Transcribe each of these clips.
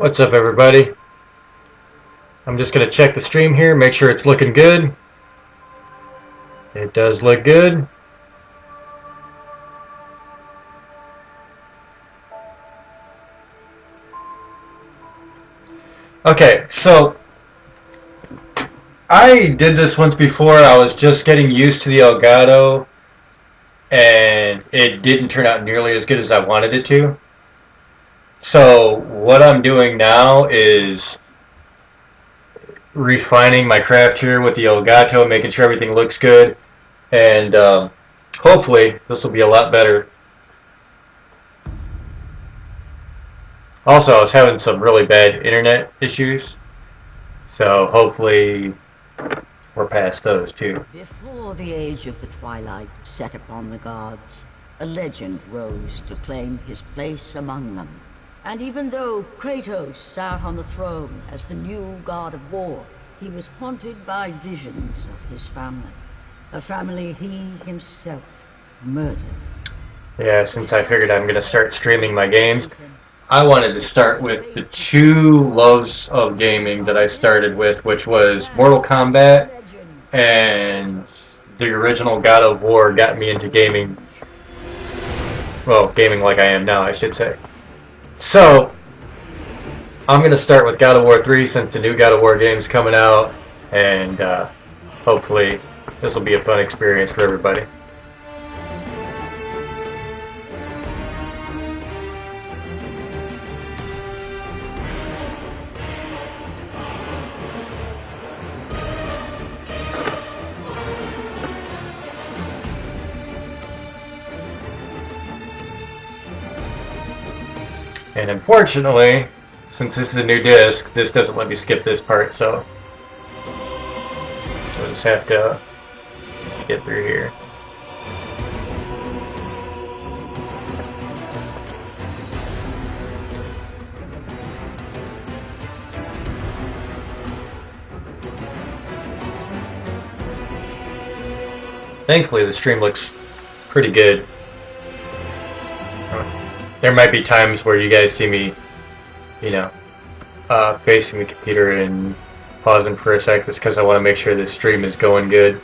What's up, everybody? I'm just going to check the stream here, make sure it's looking good. It does look good. Okay, so I did this once before. I was just getting used to the Elgato, and it didn't turn out nearly as good as I wanted it to. So what I'm doing now is refining my craft here with the Elgato, making sure everything looks good, and hopefully this will be a lot better. Also, I was having some really bad internet issues, so hopefully we're past those too. Before the age of the twilight set upon the gods, a legend rose to claim his place among them. And even though Kratos sat on the throne as the new god of war, he was haunted by visions of his family. A family he himself murdered. Yeah, since I figured I'm going to start streaming my games, I wanted to start with the two loves of gaming that I started with, which was Mortal Kombat and the original God of War got me into gaming. Well, gaming like I am now, I should say. So, I'm going to start with God of War 3 since the new God of War game's coming out, and hopefully this will be a fun experience for everybody. And unfortunately, since this is a new disc, this doesn't let me skip this part, so I'll just have to get through here. Thankfully, the stream looks pretty good. There might be times where you guys see me, facing the computer and pausing for a sec. It's because I want to make sure this stream is going good.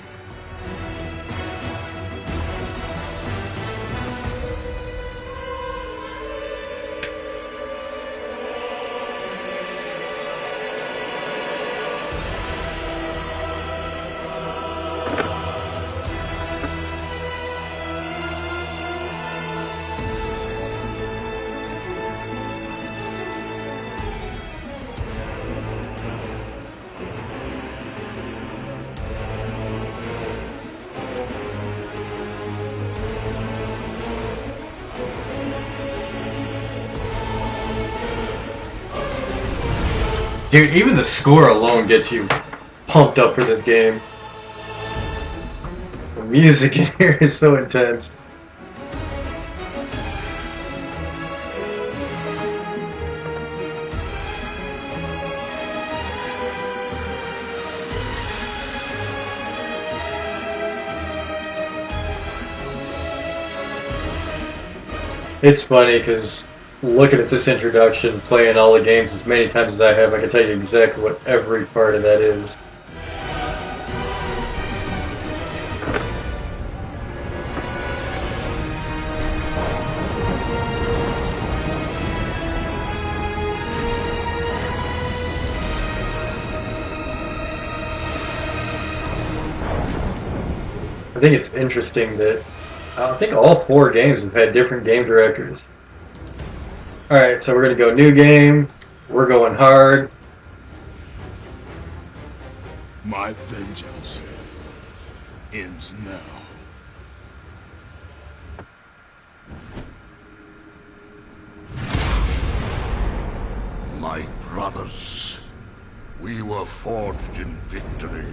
Dude, even the score alone gets you pumped up for this game. The music in here is so intense. It's funny because looking at this introduction, playing all the games as many times as I have, I can tell you exactly what every part of that is. I think it's interesting that I think all 4 games have had different game directors. Alright, so we're going to go new game. We're going hard. My vengeance ends now. My brothers, we were forged in victory.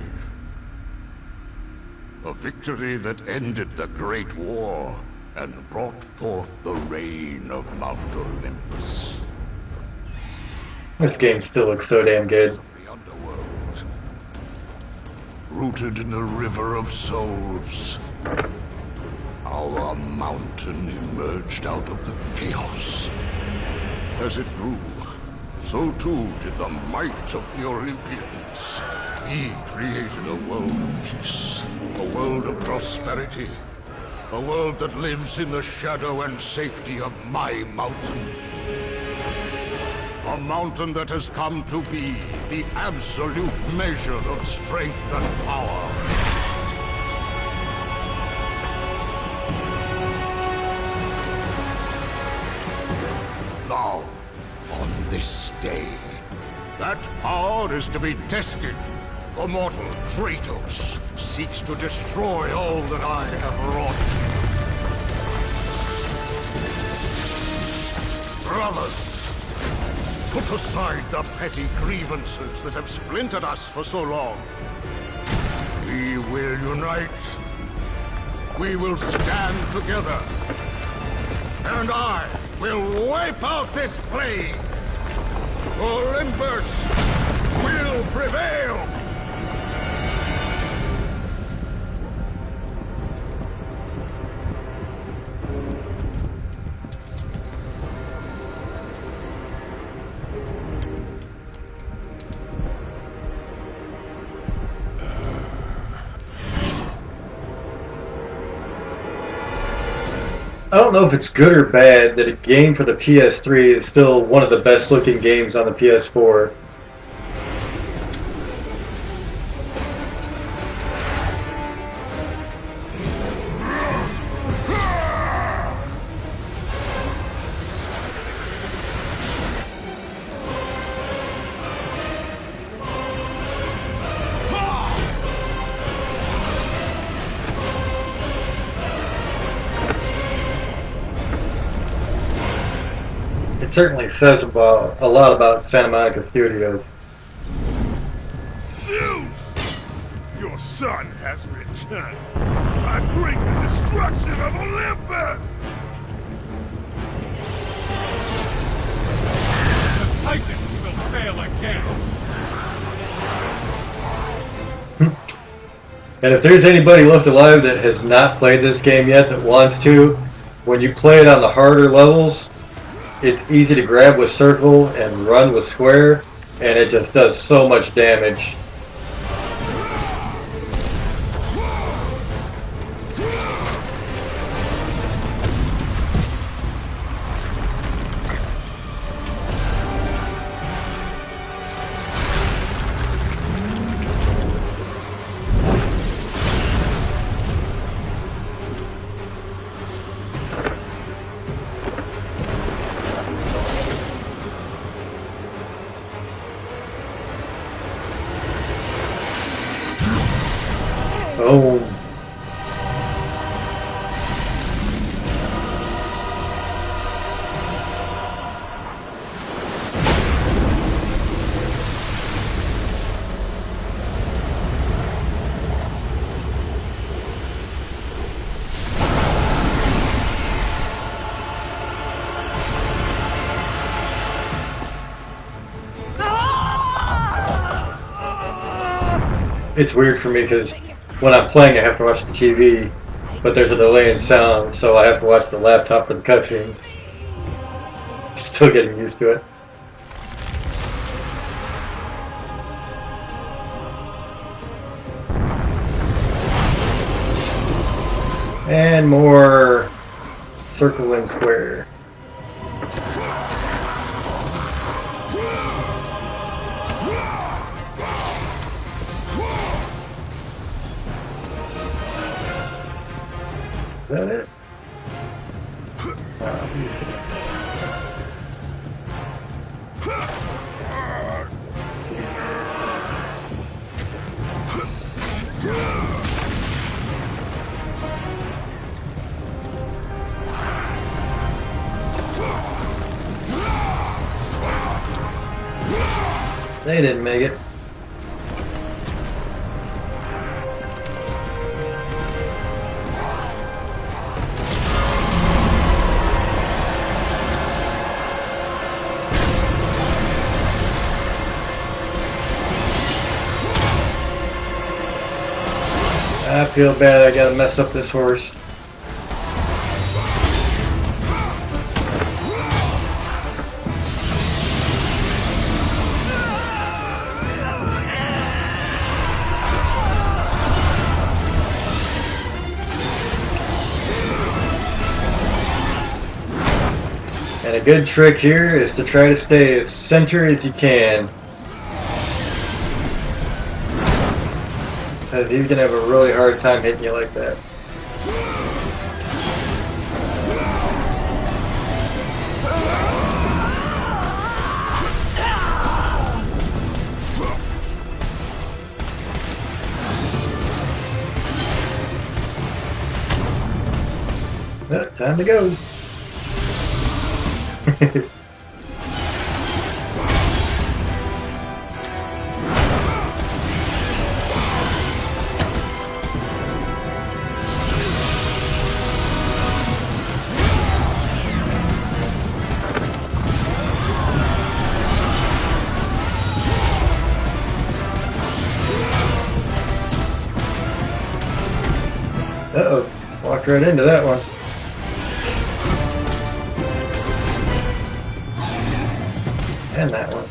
A victory that ended the Great War and brought forth the reign of Mount Olympus. This game still looks so damn good. The underworld, rooted in the river of souls, our mountain emerged out of the chaos. As it grew, so too did the might of the Olympians. He created a world of peace, a world of prosperity, a world that lives in the shadow and safety of my mountain. A mountain that has come to be the absolute measure of strength and power. Now, on this day, that power is to be tested. The mortal Kratos seeks to destroy all that I have wrought. Brothers, put aside the petty grievances that have splintered us for so long. We will unite. We will stand together. And I will wipe out this plague. Olympus will prevail. I don't know if it's good or bad that a game for the PS3 is still one of the best looking games on the PS4. It certainly says a lot about Santa Monica Studios. Zeus! Your son has returned. I bring the destruction of Olympus! The Titans will fail again! And if there's anybody left alive that has not played this game yet that wants to, when you play it on the harder levels, it's easy to grab with circle and run with square, and it just does so much damage. Oh. It's weird for me because when I'm playing I have to watch the TV, but there's a delay in sound, so I have to watch the laptop for the cutscenes. Still getting used to it. And more circle and square. Is that it? They didn't make it. I feel bad I gotta mess up this horse. a good trick here is to try to stay as centered as you can. Because he's going to have a really hard time hitting you like that. Well, time to go. Uh-oh, walked right into that one. And that one.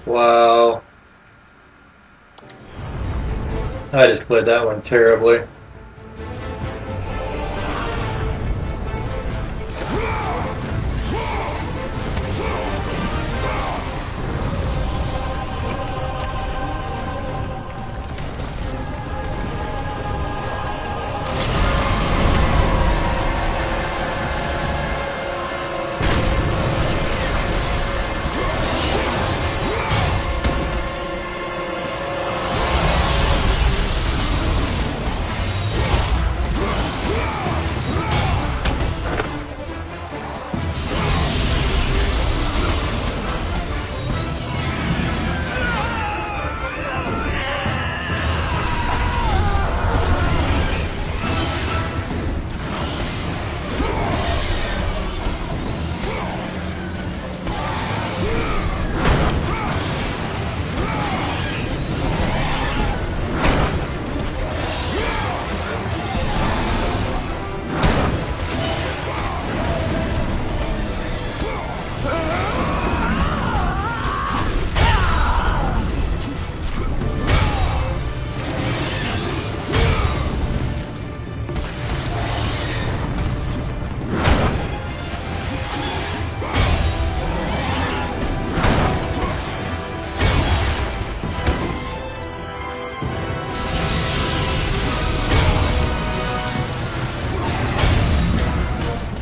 Wow. I just played that one terribly.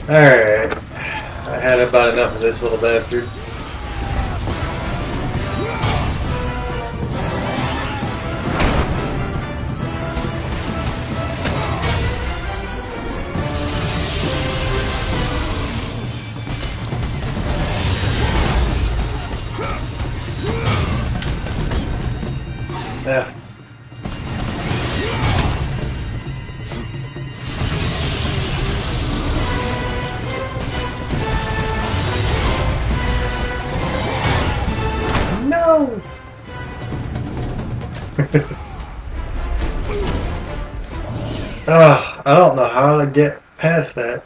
Alright, I had about enough of this little bastard. Yeah. No! I don't know how to get past that.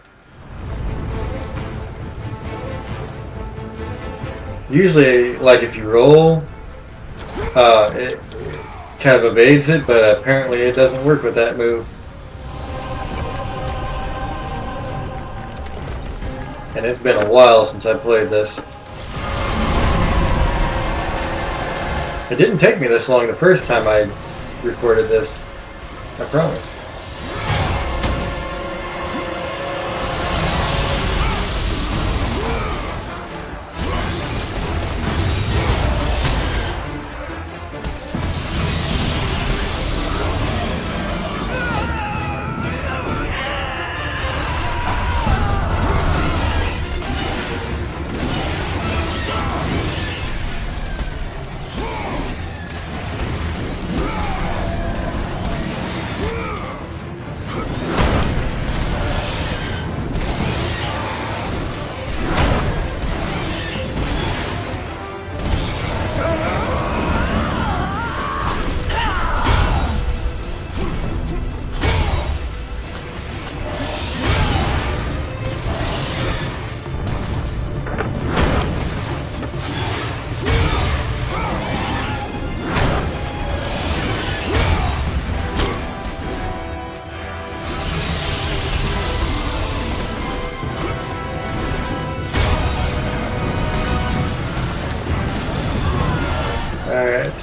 Usually, like if you roll, it kind of evades it, but apparently it doesn't work with that move. And it's been a while since I played this. It didn't take me this long the first time I recorded this, I promise.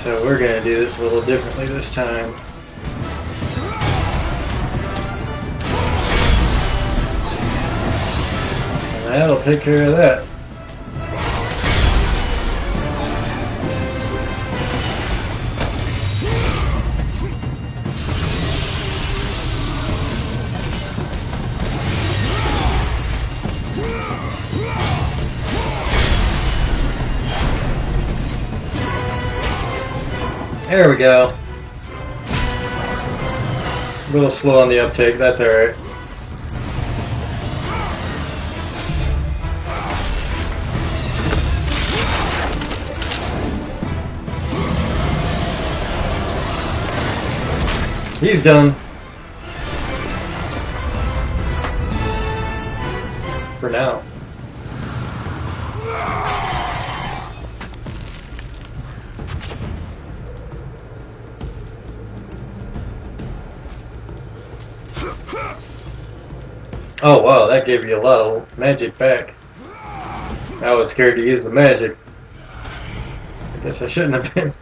So we're gonna do this a little differently this time. And that'll take care of that. There we go. A little slow on the uptake, that's alright. He's done. For now. Oh wow, that gave you a lot of magic back. I was scared to use the magic. I guess I shouldn't have been.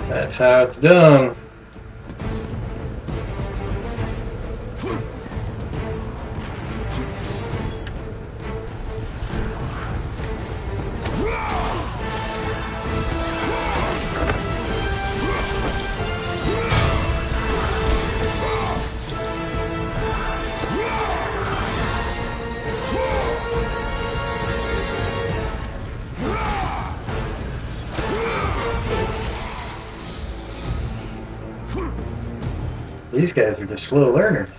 That's how it's done. These guys are just slow learners.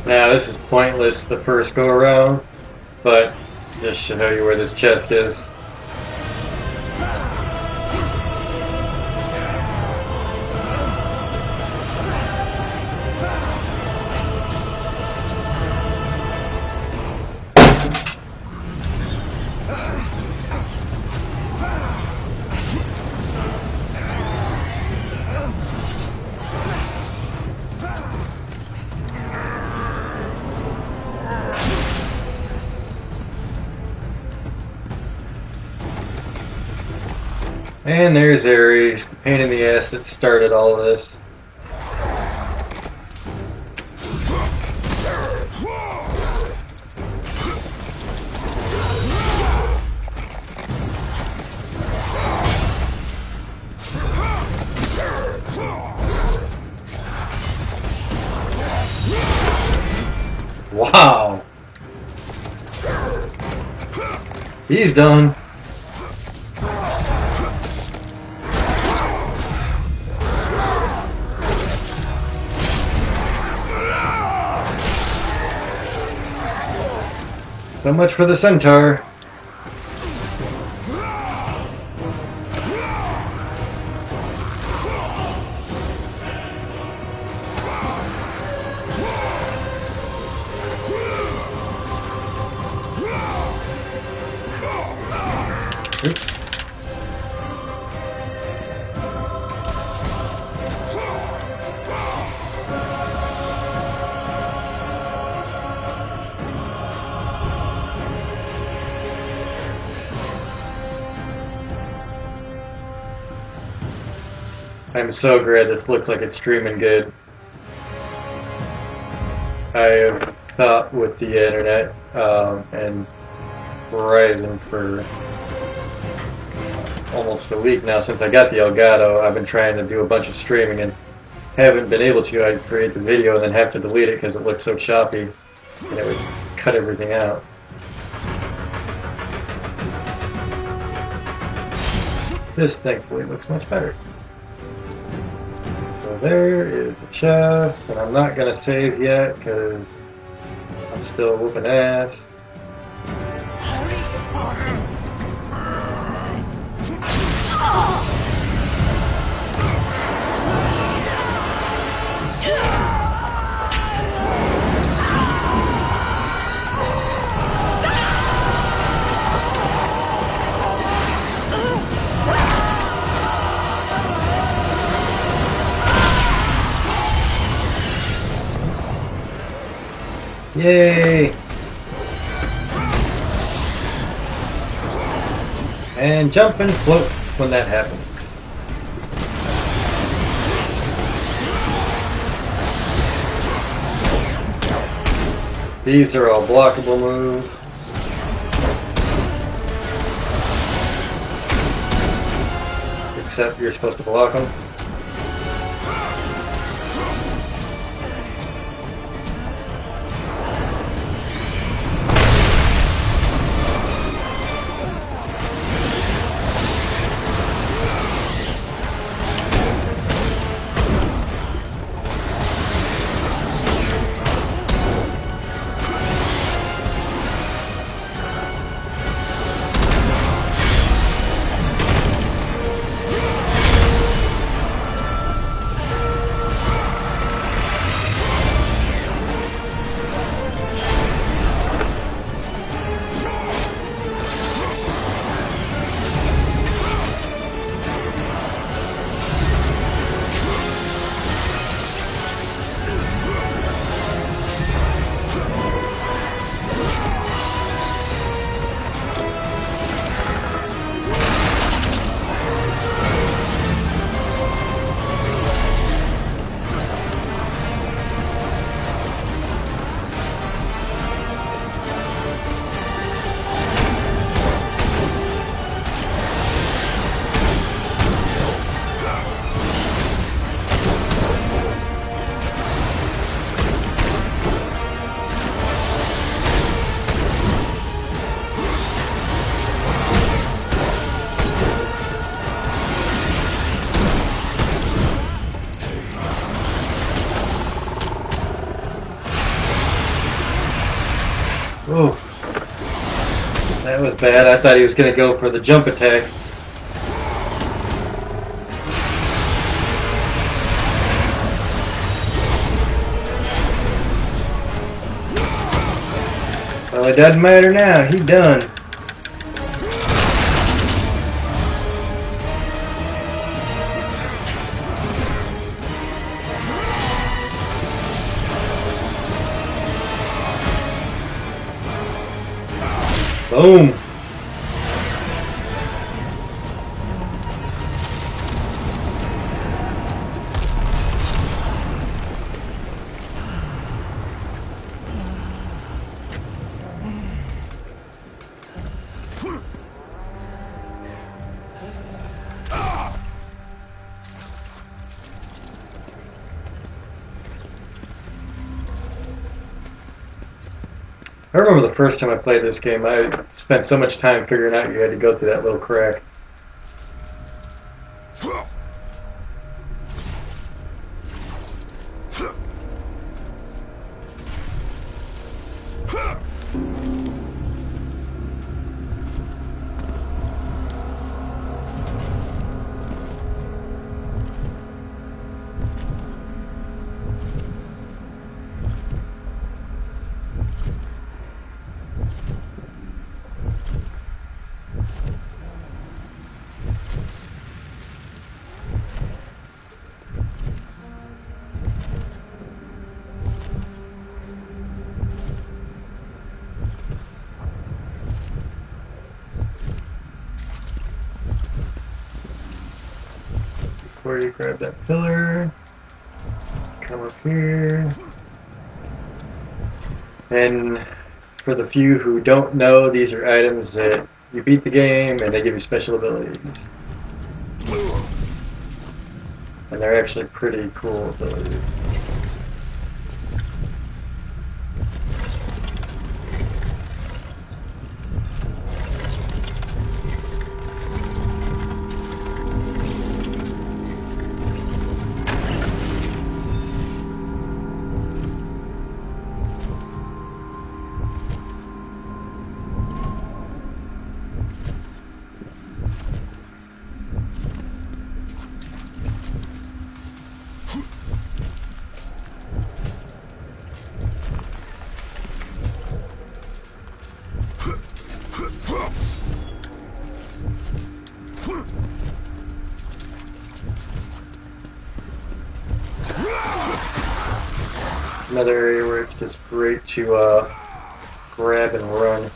Now this is pointless the first go around, but just to show you where this chest is. And there's Ares, the pain in the ass that started all of this. Wow. He's done. So much for the centaur. Oops. I'm so glad this looks like it's streaming good. I have thought with the internet and Verizon for almost a week now since I got the Elgato. I've been trying to do a bunch of streaming and haven't been able to. I'd create the video and then have to delete it because it looked so choppy and it would cut everything out. This thankfully looks much better. So there is the chest, and I'm not going to save yet because I'm still whooping ass. Hurry, Spartan! Yay! And jump and float when that happens. These are all blockable moves. Except you're supposed to block them. Oh, that was bad. I thought he was going to go for the jump attack. Well, it doesn't matter now. He's done. Boom. I remember the first time I played this game, I spent so much time figuring out you had to go through that little crack. before you grab that pillar. Come up here. And for the few who don't know, these are items that you beat the game and they give you special abilities. And they're actually pretty cool abilities. Another area where it's just great to grab and run.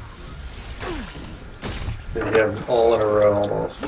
You have them all in a row almost.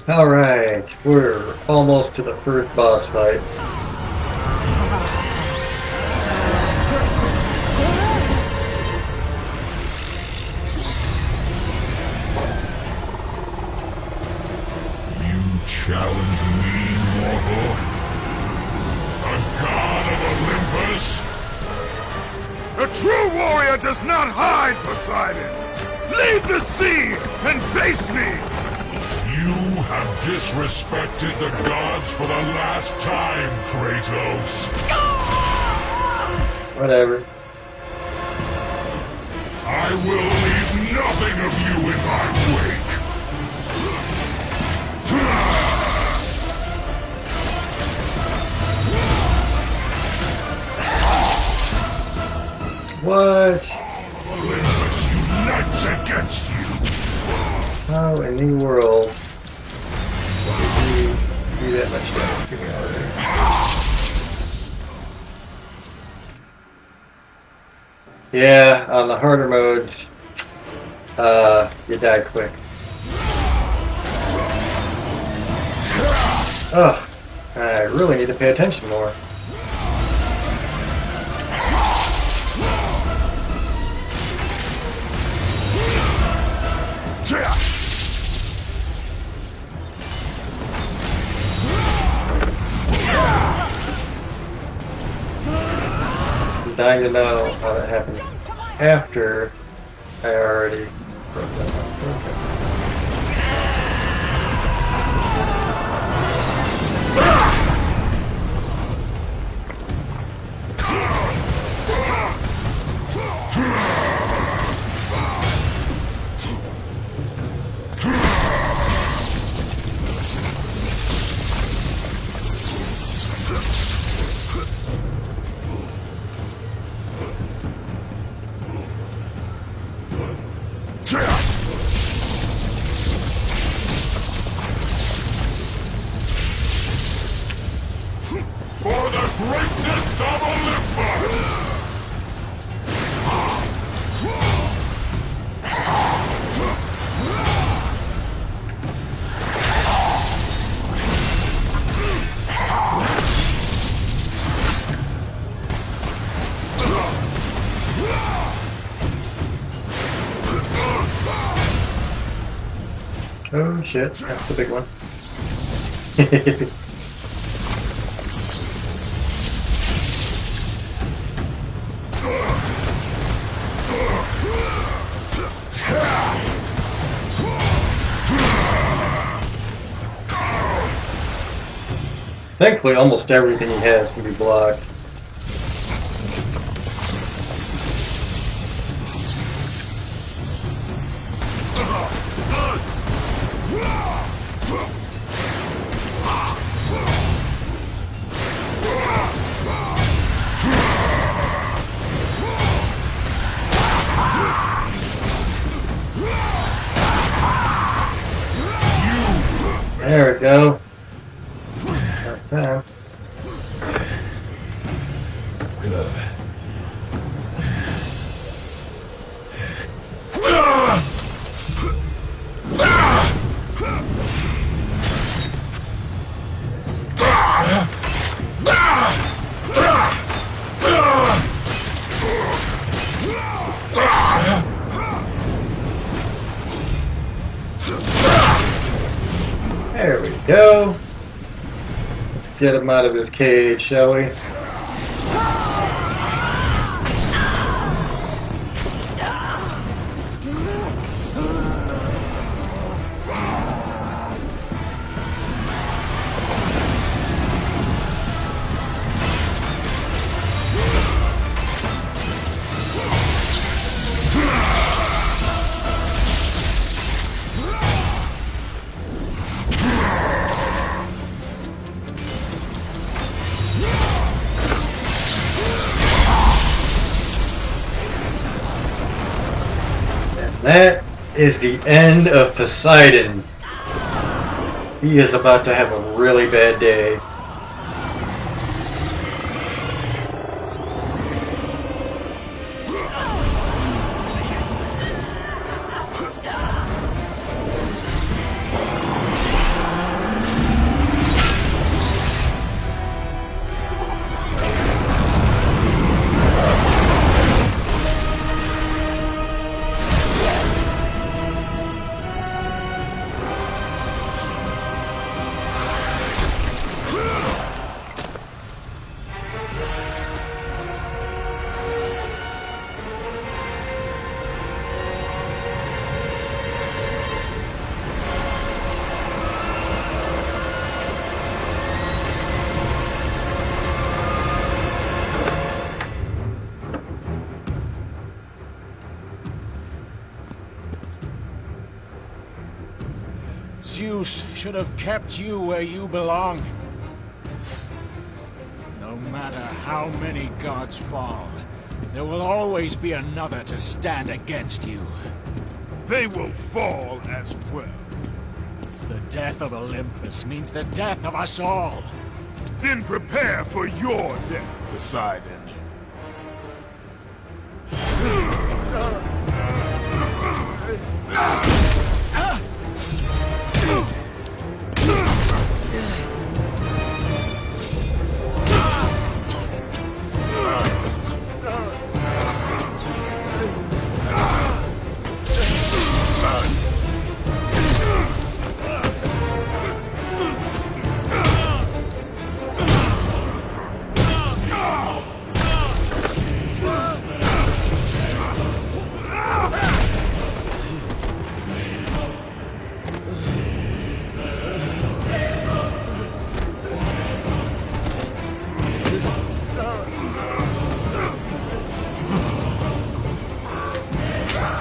Alright, we're almost to the first boss fight. You challenge me, mortal? A god of Olympus? A true warrior does not hide, Poseidon! Leave the sea and face me! You have disrespected the gods for the last time, Kratos. Whatever. I will leave nothing of you in my wake. What? Olympus unites against you. How in the world did you do that much damage to me already? Yeah, on the harder modes, you die quick. Ugh, I really need to pay attention more. I'm dying to know how that happened after I already broke that one. For the greatness of Olympus! Oh shit, that's the big one. Thankfully, almost everything he has can be blocked. There we go. Right time. There we go. Let's get him out of his cage, shall we? That is the end of Poseidon. He is about to have a really bad day. Zeus should have kept you where you belong. No matter how many gods fall, there will always be another to stand against you. They will fall as well. The death of Olympus means the death of us all. Then prepare for your death, Poseidon.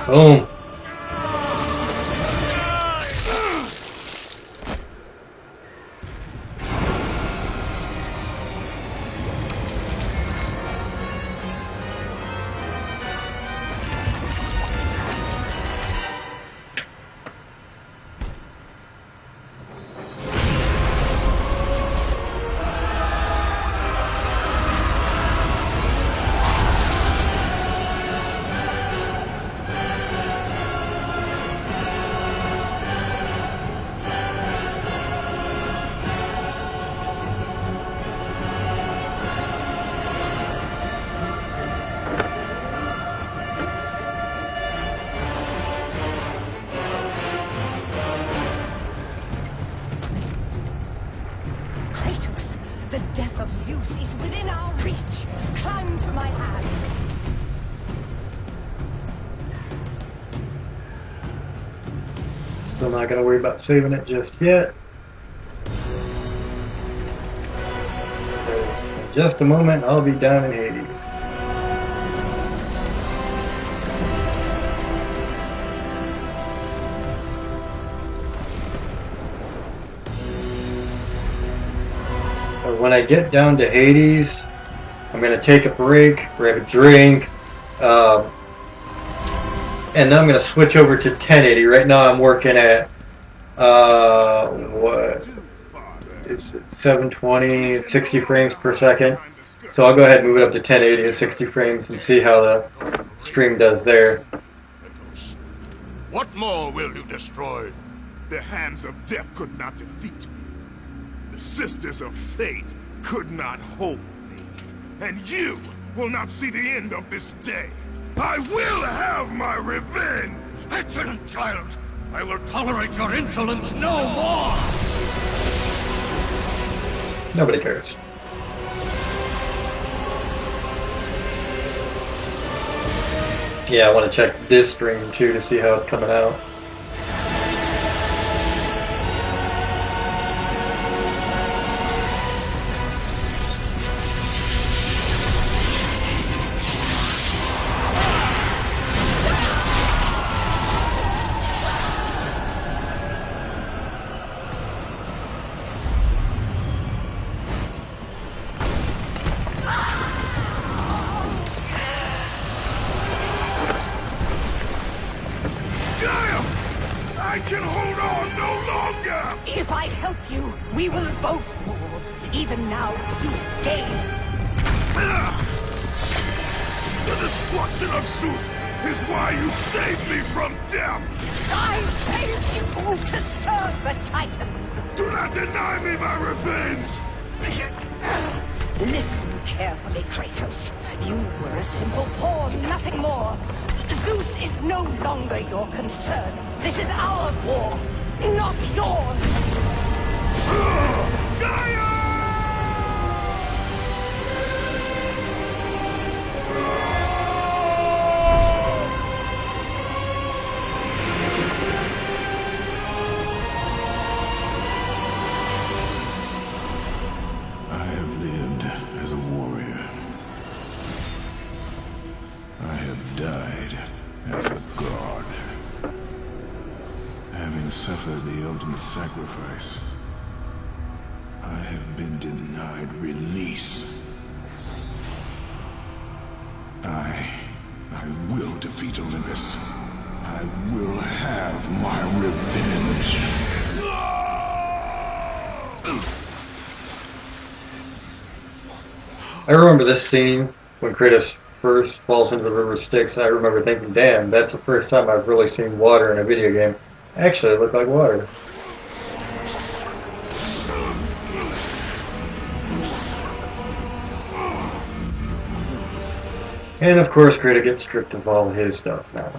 Boom. Kratos, the death of Zeus is within our reach. Climb to my hand. So I'm not going to worry about saving it just yet. In just a moment, I'll be down in Hades. When I get down to Hades, I'm going to take a break, grab a drink, and then I'm going to switch over to 1080. Right now I'm working at What is it? 720, 60 frames per second. So I'll go ahead and move it up to 1080 at 60 frames and see how the stream does there. What more will you destroy? The hands of death could not defeat me. The sisters of fate could not hold me. And you will not see the end of this day. I will have my revenge! Excellent child! I will tolerate your insolence no more! Nobody cares. Yeah, I want to check this stream too to see how it's coming out. I can hold on no longer! If I help you, we will both fall. Even now, Zeus gains. The destruction of Zeus is why you saved me from death! I saved you to serve the Titans. Do not deny me my revenge! Listen carefully, Kratos. You were a simple pawn, nothing more. Zeus is no longer your concern. This is our war, not yours. Gaia! I have lived as a warrior. I have died as a god. Having suffered the ultimate sacrifice, I have been denied release. I will defeat Olympus. I will have my revenge. I remember this scene when Kratos first falls into the river Styx. I remember thinking, damn, that's the first time I've really seen water in a video game. Actually, it looked like water. And of course, Kratos gets stripped of all his stuff now.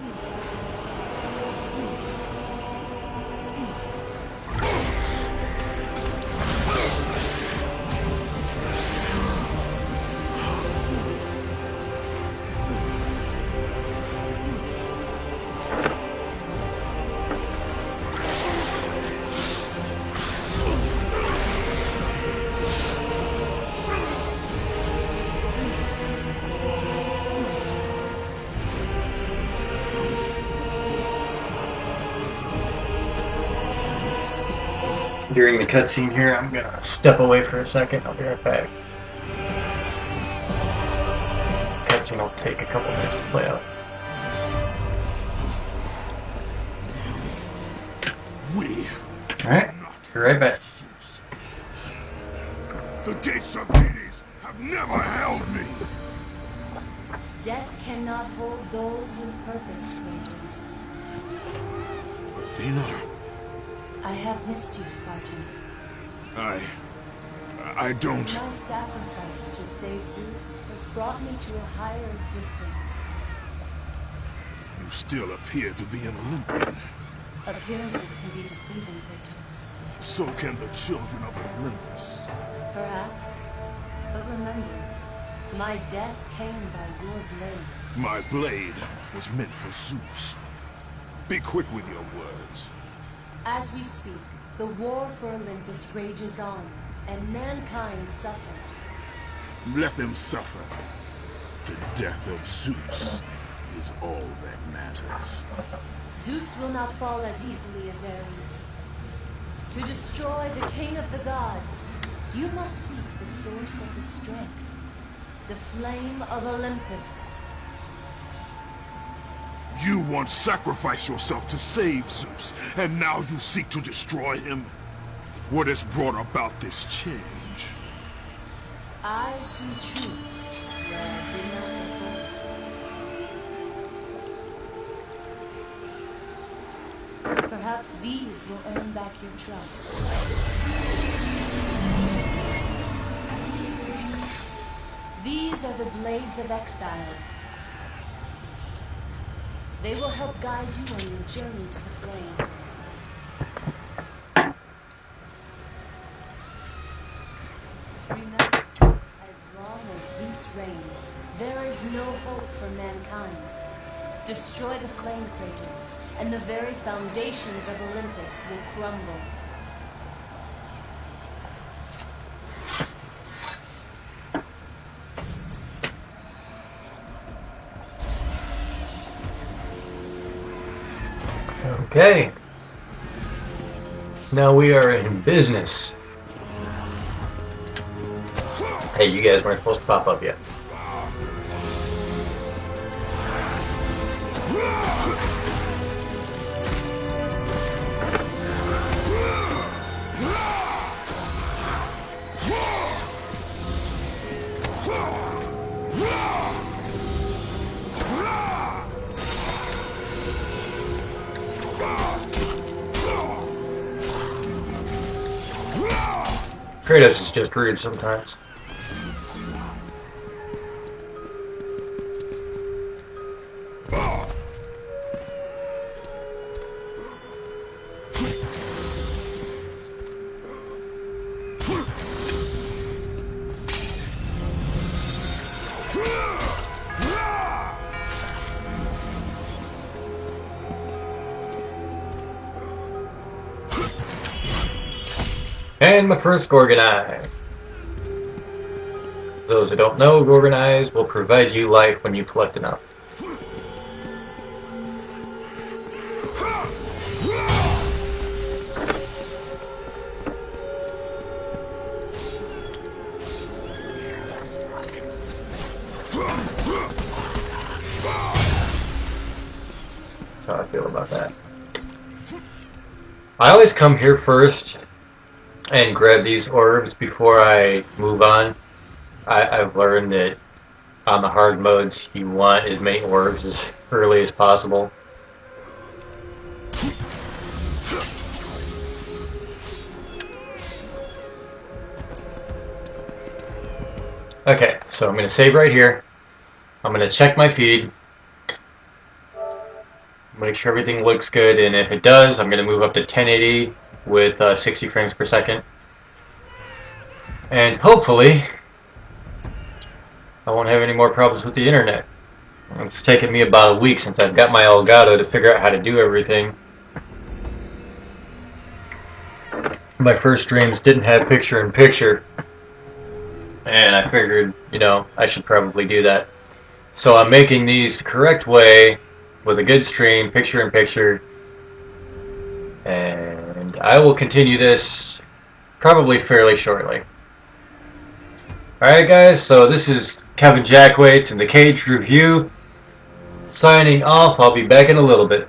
During the cutscene here, I'm gonna step away for a second. I'll be right back. Cutscene will take a couple minutes to play out. We Alright, be right back. The gates of Hades have never held me. Death cannot hold those with purpose, Kratos. Athena, I have missed you, Spartan. I don't. My sacrifice to save Zeus has brought me to a higher existence. You still appear to be an Olympian. Appearances can be deceiving, Kratos. So can the children of Olympus. Perhaps. But remember, my death came by your blade. My blade was meant for Zeus. Be quick with your words. As we speak, the war for Olympus rages on, and mankind suffers. Let them suffer. The death of Zeus is all that matters. Zeus will not fall as easily as Ares. To destroy the king of the gods, you must seek the source of the strength, the flame of Olympus. You once sacrificed yourself to save Zeus, and now you seek to destroy him? What has brought about this change? I see truths where I did not before. Perhaps these will earn back your trust. These are the blades of exile. They will help guide you on your journey to the flame. Remember, as long as Zeus reigns, there is no hope for mankind. Destroy the flame, Kratos, and the very foundations of Olympus will crumble. Okay. Now we are in business. Hey, you guys weren't supposed to pop up yet. Kratos is just rude sometimes. And my first Gorgon Eye. Those who don't know, Gorgon Eyes will provide you life when you collect enough. That's how I feel about that. I always come here first and grab these orbs before I move on. I've learned that on the hard modes you want as many orbs as early as possible. Okay, so I'm going to save right here. I'm going to check my feed. Make sure everything looks good, and if it does, I'm going to move up to 1080 with 60 frames per second. And hopefully, I won't have any more problems with the internet. It's taken me about a week since I've got my Elgato to figure out how to do everything. My first streams didn't have picture-in-picture, and I figured, you know, I should probably do that. So I'm making these the correct way, with a good stream, picture-in-picture, and I will continue this probably fairly shortly. Alright guys, so this is Kevin Jackwaits and the Caged Review, signing off. I'll be back in a little bit.